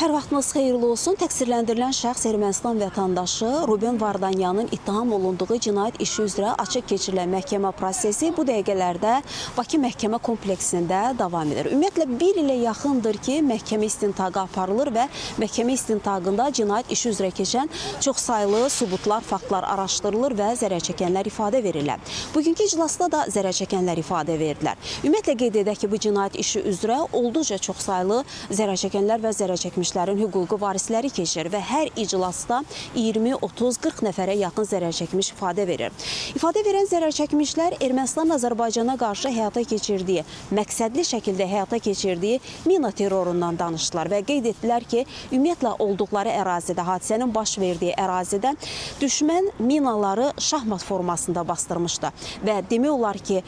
Hər vaxtınız xeyirli olsun. Təqsirləndirilən şəxs Ermənistan vətəndaşı Ruben Vardanyanın ittiham olunduğu cinayət işi üzrə açıq keçirilən məhkəmə prosesi bu dəqiqələrdə Bakı məhkəmə kompleksində davam edir. Ümumiyyətlə, bir ilə yaxındır ki, məhkəmə istintaqı aparılır və məhkəmə istintaqında cinayət işi üzrə keçən çoxsaylı subutlar, faktlar araşdırılır və zərərçəkənlər ifadə verirlər. Bugünkü iclasda da zərərçəkənlər ifadə verdilər. Ümumiyyətlə, qeyd edək ki, bu cinayət işi üzrə olduqca çoxsaylı zərərçəkənlər və zərərçəkmişlərin hüquqi varisləri keçir və hər iclasda 20, 30, 40 nəfərə yaxın zərərçəkmiş ifadə verir. İfadə verən zərərçəkmişlər Ermənistan Azərbaycana qarşı həyata keçirdiyi, məqsədli şəkildə həyata keçirdiyi mina terrorundan danışdılar və qeyd etdilər ki, ümumiyyətlə olduqları ərazidə, hadisənin baş verdiyi ərazidə düşmən minaları şahmat formasında bastırmışdı və demək olar ki,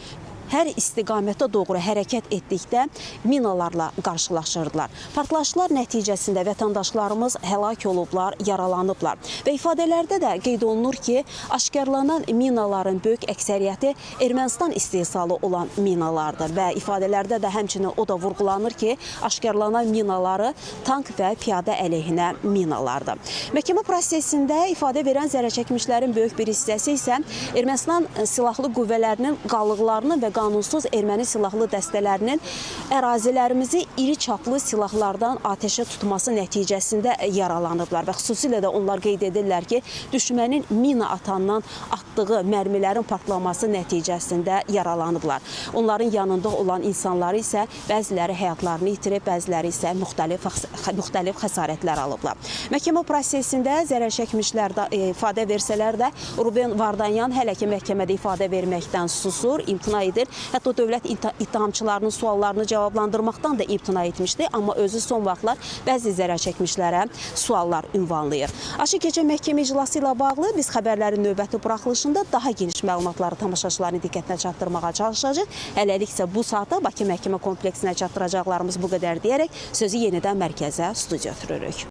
hər istiqamətə doğru hərəkət etdikdə minalarla qarşılaşırdılar. Partlayışlar nəticəsində vətəndaşlarımız həlak olublar, yaralanıblar. Və ifadələrdə də qeyd olunur ki, aşkarlanan minaların böyük əksəriyyəti Ermənistan istehsalı olan minalardır. Və ifadələrdə də həmçinin o da vurğulanır ki, aşkarlanan minaları tank və piyada əleyhinə minalardır. Məhkəmə prosesində ifadə verən zərərçəkmişlərin böyük bir hissəsi isə Ermənistan silahlı qüvvələrinin qalıqlarının və qanunsuz erməni silahlı dəstələrinin ərazilərimizi iri çaplı silahlardan atəşə tutması nəticəsində yaralanıblar və xüsusilə də onlar qeyd edirlər ki, düşmənin mina atandan atdığı mərmilərin partlaması nəticəsində yaralanıblar. Onların yanında olan insanları isə bəziləri həyatlarını itirib, bəziləri isə müxtəlif xəsarətlər alıblar. Məhkəmə prosesində zərərçəkmişlər ifadə versələr də Ruben Vardanyan hələ ki məhkəmədə ifadə verməkdən susur, imtina edir. Hətta dövlət ittihamçılarının suallarını cavablandırmaqdan da imtina etmişdi, amma özü son vaxtlar bəzi zərərçəkmişlərə suallar ünvanlayır. Açıq keçən məhkəmə iclası ilə bağlı biz xəbərlərin növbəti buraxılışında daha geniş məlumatları tamaşaçıların diqqətinə çatdırmağa çalışacağıq. Hələlik isə bu saata Bakı məhkəmə kompleksinə çatdıracaqlarımız bu qədər deyərək sözü yenidən mərkəzə, studiya ötürürük.